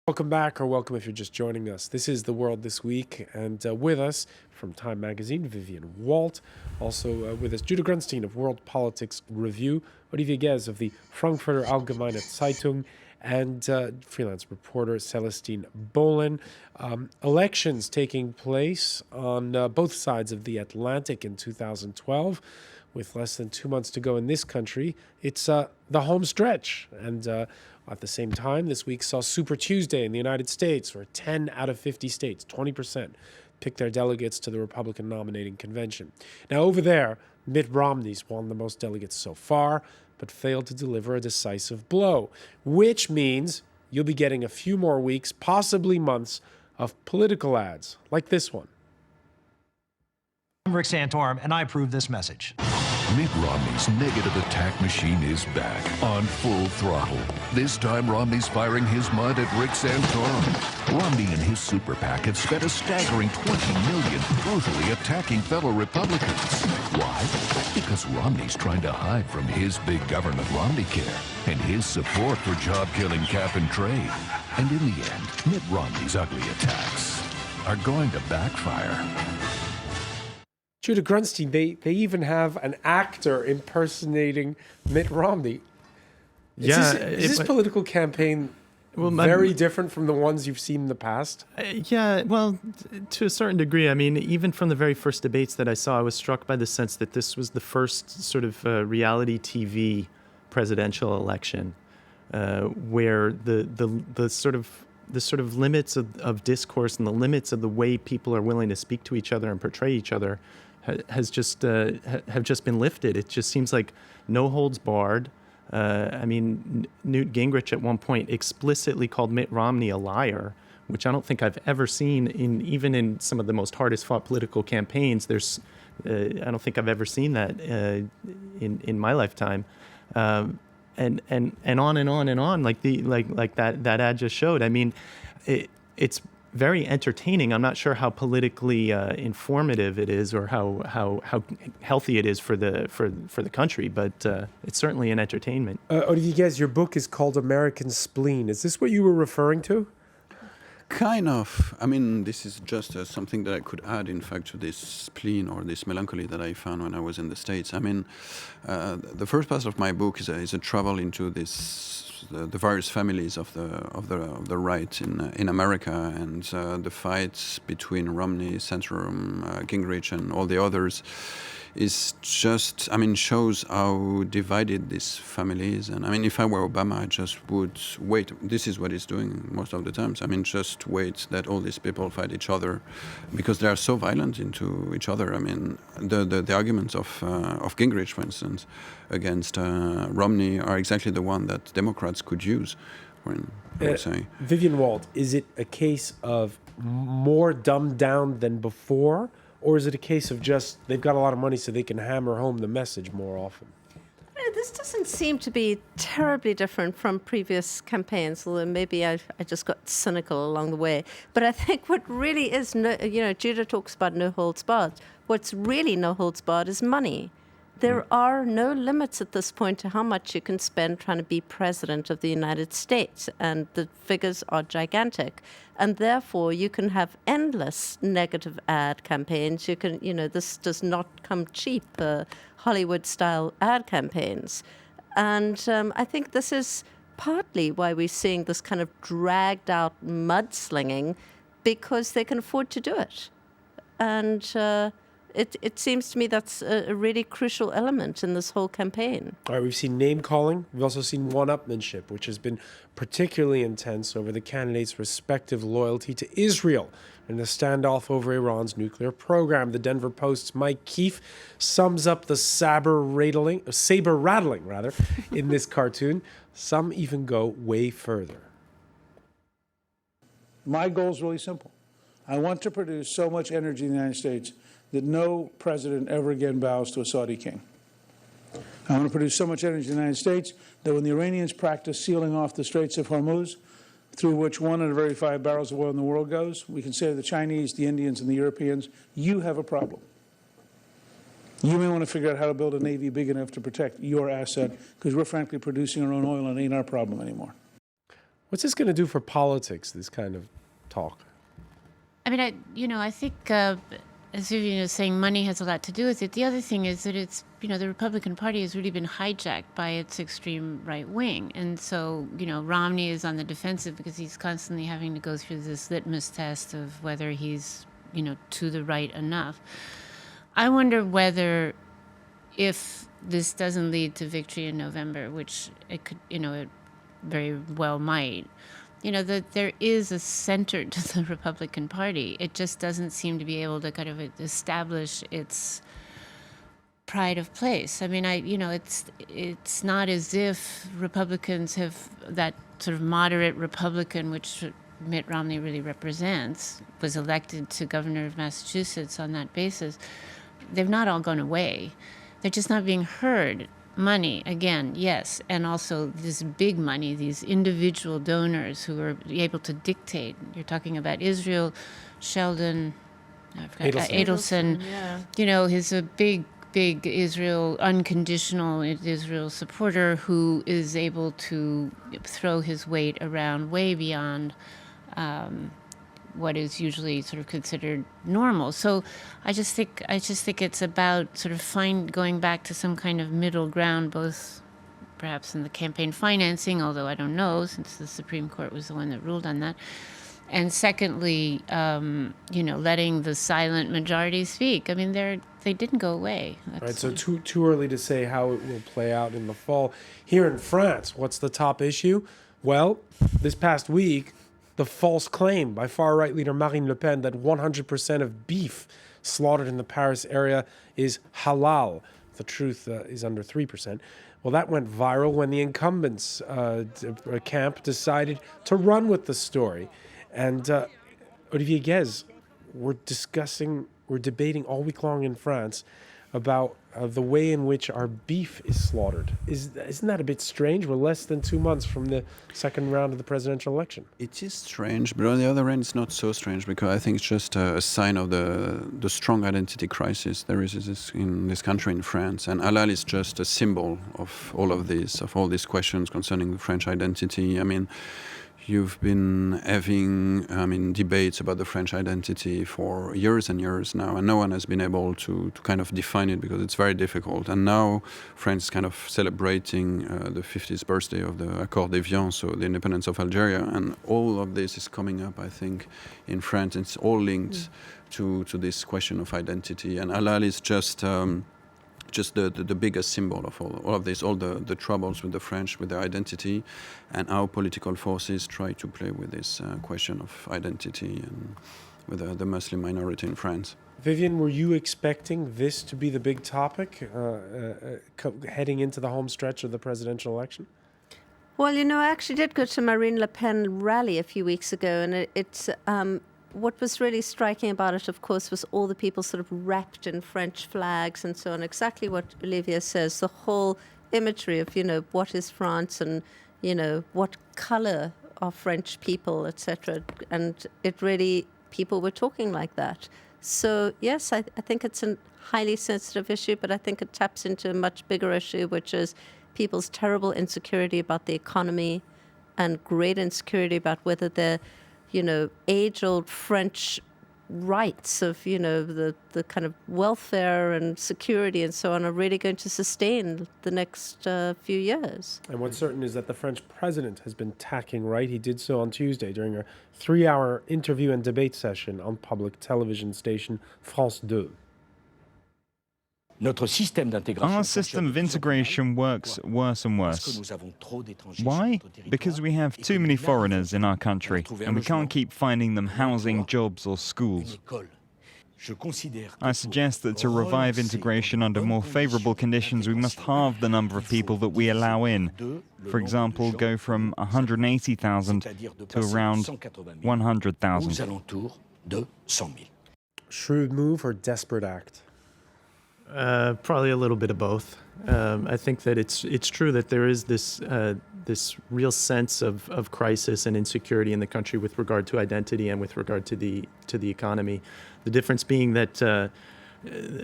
Welcome back, or welcome if you're just joining us. This is The World This Week, and with us from Time Magazine, Vivian Walt. Also with us, Judah Grunstein of World Politics Review, Olivier Guez of the Frankfurter Allgemeine Zeitung, and freelance reporter Celestine Bolin. Elections taking place on both sides of the Atlantic in 2012. With less than 2 months to go in this country, it's the home stretch. And at the same time, this week saw Super Tuesday in the United States, where 10 out of 50 states, 20%, picked their delegates to the Republican nominating convention. Now, over there, Mitt Romney's won the most delegates so far, but failed to deliver a decisive blow, which means you'll be getting a few more weeks, possibly months, of political ads, like this one. I'm Rick Santorum, and I approve this message. Mitt Romney's negative attack machine is back on full throttle. This time, Romney's firing his mud at Rick Santorum. Romney and his super PAC have spent a staggering $20 million brutally attacking fellow Republicans. Why? Because Romney's trying to hide from his big government Romneycare and his support for job-killing cap and trade. And in the end, Mitt Romney's ugly attacks are going to backfire. Judah Grunstein, they even have an actor impersonating Mitt Romney. Is this political campaign very different from the ones you've seen in the past? Yeah, well, to a certain degree. I mean, even from the very first debates that I saw, I was struck by the sense that this was the first sort of reality TV presidential election where the sort of limits of discourse and the limits of the way people are willing to speak to each other and portray each other have just been lifted. It just seems like no holds barred. I mean, Newt Gingrich at one point explicitly called Mitt Romney a liar, which I don't think I've ever seen even in some of the most hardest fought political campaigns. I don't think I've ever seen that in my lifetime. And on and on and on, like that ad just showed. I mean, it's very entertaining. I'm not sure how politically informative it is, or how healthy it is for the country, but it's certainly an entertainment. Olivier Guez, your book is called American Spleen. Is this what you were referring to? Kind of. I mean, this is just something that I could add, in fact, to this spleen or this melancholy that I found when I was in the States. I mean, the first part of my book is a travel into the various families of the right in America, and the fights between Romney, Santorum, Gingrich, and all the others is just, I mean, shows how divided this family is. And I mean, if I were Obama, I just would wait. This is what he's doing most of the times. I mean, just wait that all these people fight each other, because they are so violent into each other. I mean, the arguments of Gingrich, for instance, against Romney are exactly the one that Democrats could use. I would say. Vivian Walt, is it a case of more dumbed down than before? Or is it a case of just they've got a lot of money so they can hammer home the message more often? This doesn't seem to be terribly different from previous campaigns, although maybe I just got cynical along the way. But I think what really is, Judah talks about no holds barred. What's really no holds barred is money. There are no limits at this point to how much you can spend trying to be president of the United States, and the figures are gigantic. And therefore, you can have endless negative ad campaigns. You can, this does not come cheap, Hollywood-style ad campaigns. And I think this is partly why we're seeing this kind of dragged-out mudslinging, because they can afford to do it. And it seems to me that's a really crucial element in this whole campaign. All right, we've seen name-calling. We've also seen one-upmanship, which has been particularly intense over the candidates' respective loyalty to Israel in the standoff over Iran's nuclear program. The Denver Post's Mike Keefe sums up the saber rattling, in this cartoon. Some even go way further. My goal is really simple. I want to produce so much energy in the United States that no president ever again bows to a Saudi king. I want to produce so much energy in the United States that when the Iranians practice sealing off the Straits of Hormuz, through which 1 in every 5 barrels of oil in the world goes, we can say to the Chinese, the Indians, and the Europeans, you have a problem. You may want to figure out how to build a navy big enough to protect your asset, because we're frankly producing our own oil and it ain't our problem anymore. What's this going to do for politics, this kind of talk? I mean, I think, as Vivian is saying, money has a lot to do with it. The other thing is that it's, the Republican Party has really been hijacked by its extreme right wing. And so, Romney is on the defensive because he's constantly having to go through this litmus test of whether he's, to the right enough. I wonder whether, if this doesn't lead to victory in November, which it could, it very well might, that there is a center to the Republican Party. It just doesn't seem to be able to kind of establish its pride of place. I mean, it's not as if Republicans have that sort of moderate Republican, which Mitt Romney really represents, was elected to governor of Massachusetts on that basis. They've not all gone away. They're just not being heard. Money, again, yes, and also this big money, these individual donors who are able to dictate. You're talking about Israel, Sheldon, Adelson. Yeah. He's a big Israel, unconditional Israel supporter who is able to throw his weight around way beyond what is usually sort of considered normal. So I just think it's about sort of going back to some kind of middle ground, both perhaps in the campaign financing, although I don't know, since the Supreme Court was the one that ruled on that. And secondly, letting the silent majority speak. I mean, they didn't go away. Right, so too early to say how it will play out in the fall. Here in France, what's the top issue? Well, this past week, the false claim by far-right leader Marine Le Pen that 100% of beef slaughtered in the Paris area is halal. The truth is under 3%. Well, that went viral when the incumbents camp decided to run with the story. And Olivier Guez, we're debating all week long in France about the way in which our beef is slaughtered. Isn't that a bit strange? We're less than 2 months from the second round of the presidential election. It is strange, but on the other hand, it's not so strange because I think it's just a sign of the strong identity crisis there is in this country, in France. And halal is just a symbol of all of this, of all these questions concerning the French identity. I mean, you've been having debates about the French identity for years and years now, and no one has been able to kind of define it because it's very difficult. And now France is kind of celebrating the 50th birthday of the Accord d'Évian, so the independence of Algeria, and all of this is coming up, I think, in France. It's all linked to this question of identity, and halal is just the biggest symbol of all of this, all the troubles with the French, with their identity, and how political forces try to play with this question of identity and with the Muslim minority in France. Vivian, were you expecting this to be the big topic heading into the home stretch of the presidential election? Well, I actually did go to Marine Le Pen rally a few weeks ago, and it's what was really striking about it, of course, was all the people sort of wrapped in French flags and so on. Exactly what Olivier says, the whole imagery of, what is France and, what color are French people, etc. And it really, people were talking like that. So, yes, I think it's a highly sensitive issue, but I think it taps into a much bigger issue, which is people's terrible insecurity about the economy and great insecurity about whether they're age-old French rights of, the kind of welfare and security and so on are really going to sustain the next few years. And what's certain is that the French president has been tacking right. He did so on Tuesday during a 3-hour interview and debate session on public television station France 2. Our system of integration works worse and worse. Why? Because we have too many foreigners in our country, and we can't keep finding them housing, jobs, or schools. I suggest that to revive integration under more favorable conditions, we must halve the number of people that we allow in. For example, go from 180,000 to around 100,000. Shrewd move or desperate act? Probably a little bit of both. I think that it's true that there is this real sense of crisis and insecurity in the country with regard to identity and with regard to the economy. The difference being that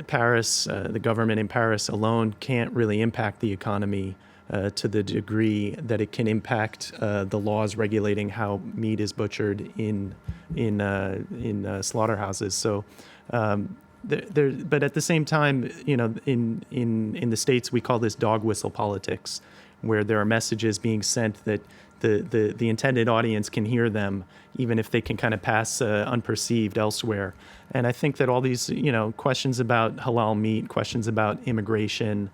Paris, the government in Paris alone, can't really impact the economy to the degree that it can impact the laws regulating how meat is butchered in slaughterhouses. So. But at the same time, in the States, we call this dog whistle politics, where there are messages being sent that the intended audience can hear them, even if they can kind of pass unperceived elsewhere. And I think that all these, questions about halal meat, questions about immigration,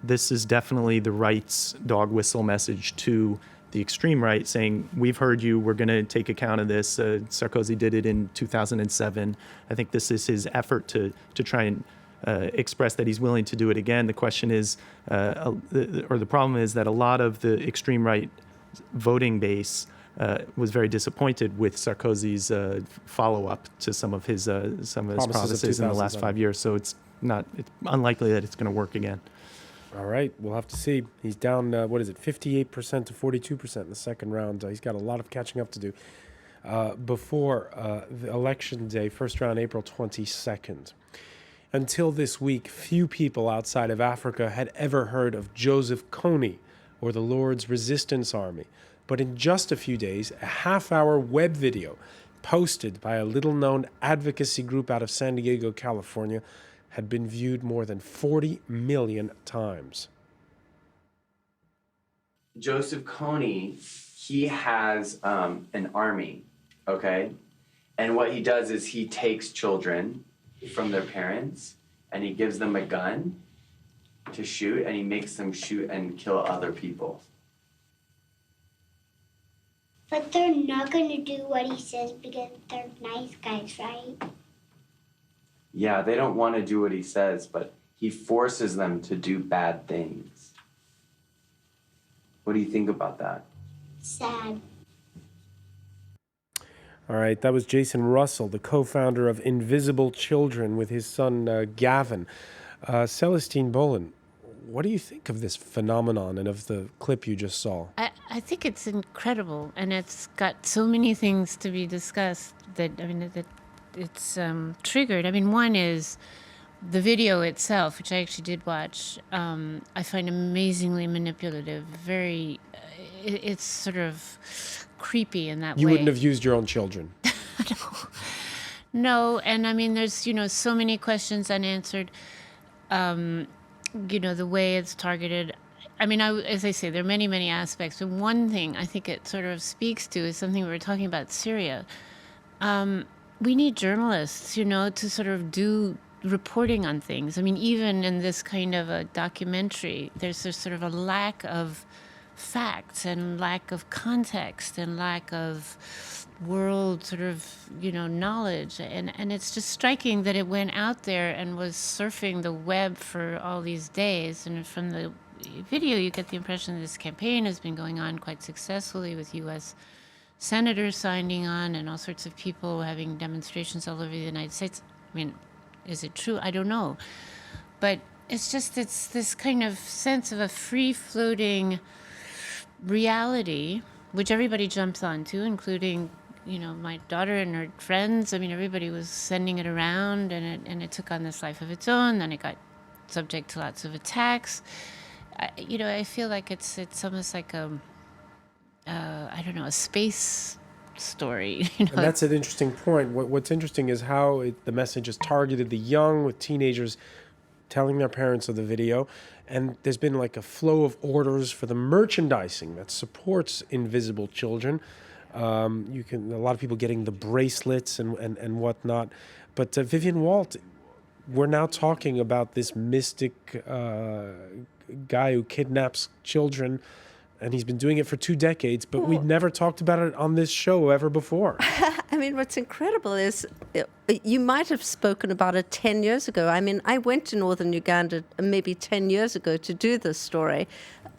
this is definitely the right's dog whistle message to the extreme right, saying, we've heard you, we're going to take account of this. Sarkozy did it in 2007. I think this is his effort to try and express that he's willing to do it again. The question is, or the problem is that a lot of the extreme right voting base was very disappointed with Sarkozy's follow-up to some of his promises in the last 5 years. So it's unlikely that it's going to work again. All right, we'll have to see. He's down, 58% to 42% in the second round. He's got a lot of catching up to do before the election day, first round, April 22nd. Until this week, few people outside of Africa had ever heard of Joseph Kony or the Lord's Resistance Army. But in just a few days, a half-hour web video posted by a little-known advocacy group out of San Diego, California, had been viewed more than 40 million times. Joseph Kony, he has an army, okay? And what he does is he takes children from their parents and he gives them a gun to shoot, and he makes them shoot and kill other people. But they're not going to do what he says because they're nice guys, right? Yeah, they don't want to do what he says, but he forces them to do bad things. What do you think about that? Sad. All right, that was Jason Russell, the co-founder of Invisible Children, with his son Gavin. Celestine Bolin, what do you think of this phenomenon and of the clip you just saw? I think it's incredible, and it's got so many things to be discussed that it's triggered. I mean, one is the video itself, which I actually did watch. I find amazingly manipulative. Very, it's sort of creepy in that way. You wouldn't have used your own children. No, and I mean, there's so many questions unanswered. The way it's targeted. I mean, as I say, there are many, many aspects. But one thing I think it sort of speaks to is something we were talking about, Syria. We need journalists, to sort of do reporting on things. I mean, even in this kind of a documentary, there's sort of a lack of facts and lack of context and lack of world sort of, knowledge. And it's just striking that it went out there and was surfing the web for all these days. And from the video, you get the impression that this campaign has been going on quite successfully with U.S. senators signing on and all sorts of people having demonstrations all over the United States. I mean, is it true? I don't know. But it's this kind of sense of a free-floating reality, which everybody jumps onto, including, my daughter and her friends. I mean, everybody was sending it around, and it took on this life of its own. Then it got subject to lots of attacks. I feel like it's almost like a space story. And that's an interesting point. What's interesting is how the message has targeted the young, with teenagers telling their parents of the video. And there's been like a flow of orders for the merchandising that supports Invisible Children. A lot of people getting the bracelets and whatnot. But Vivian Walt, we're now talking about this mystic guy who kidnaps children, and he's been doing it for 2 decades, but we'd never talked about it on this show ever before. I mean, what's incredible is you might have spoken about it 10 years ago. I mean, I went to northern Uganda maybe 10 years ago to do this story,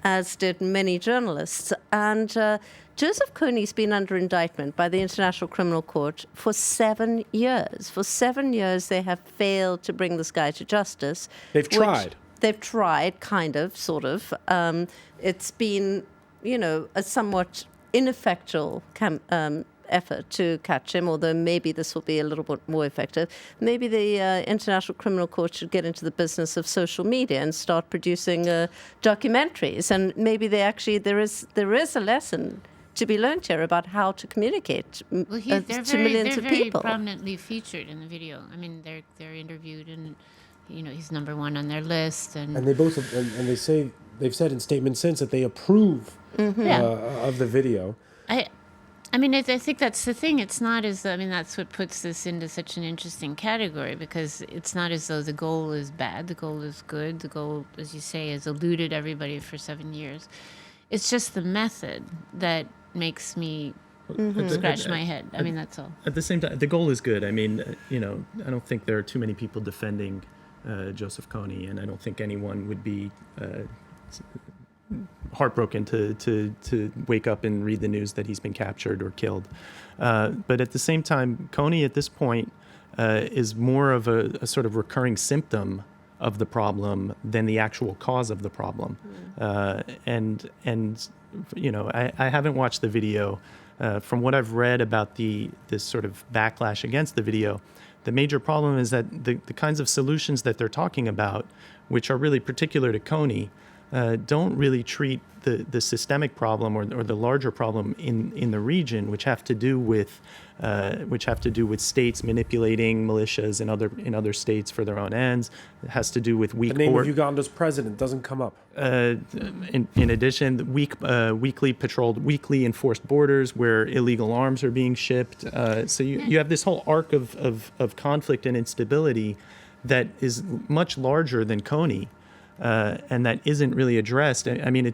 as did many journalists. And Joseph Kony's been under indictment by the International Criminal Court for 7 years. For 7 years, they have failed to bring this guy to justice. They've tried. They've tried, kind of, sort of. It's been, a somewhat ineffectual effort to catch him, although maybe this will be a little bit more effective. Maybe the International Criminal Court should get into the business of social media and start producing documentaries. And maybe there is a lesson to be learned here about how to communicate to millions of very people. Prominently featured in the video. I mean, they're interviewed, and he's number one on their list. And they both and they've said in statements since that they approve of the video. I mean, I think that's the thing. It's not that's what puts this into such an interesting category, because it's not as though the goal is bad. The goal is good. The goal, as you say, has eluded everybody for 7 years. It's just the method that makes me scratch my head. I mean, that's all. At the same time, the goal is good. I mean, I don't think there are too many people defending Joseph Kony, and I don't think anyone would be heartbroken to wake up and read the news that he's been captured or killed. But at the same time, Kony at this point is more of a sort of recurring symptom of the problem than the actual cause of the problem. And I haven't watched the video. From what I've read about this sort of backlash against the video, the major problem is that the kinds of solutions that they're talking about, which are really particular to Kony, don't really treat the systemic problem or the larger problem in the region, which have to do with states manipulating militias in other states for their own ends. It has to do with weak. The name of Uganda's president doesn't come up. In addition, weekly enforced borders where illegal arms are being shipped. So you have this whole arc of conflict and instability that is much larger than Kony. And that isn't really addressed. I mean,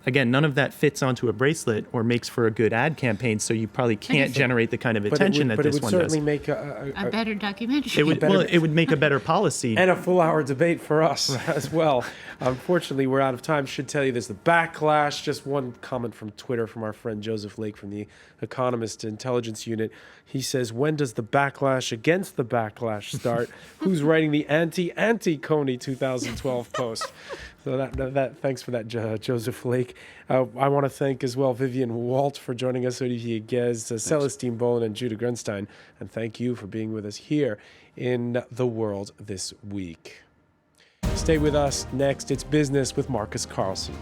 again, none of that fits onto a bracelet or makes for a good ad campaign, so you probably can't generate the kind of attention that this one does. But it would certainly make a better documentary. It would make a better policy. And a full-hour debate for us as well. Unfortunately, we're out of time. Should tell you there's the backlash. Just one comment from Twitter from our friend Joseph Lake from the Economist Intelligence Unit. He says, when does the backlash against the backlash start? Who's writing the anti-Kony 2012 post? So that thanks for that, Joseph Lake. I want to thank as well Vivian Walt for joining us, Olivier Guez, Celestine Bolen, and Judah Grunstein. And thank you for being with us here in The World This Week. Stay with us. Next, it's Business with Marcus Carlson.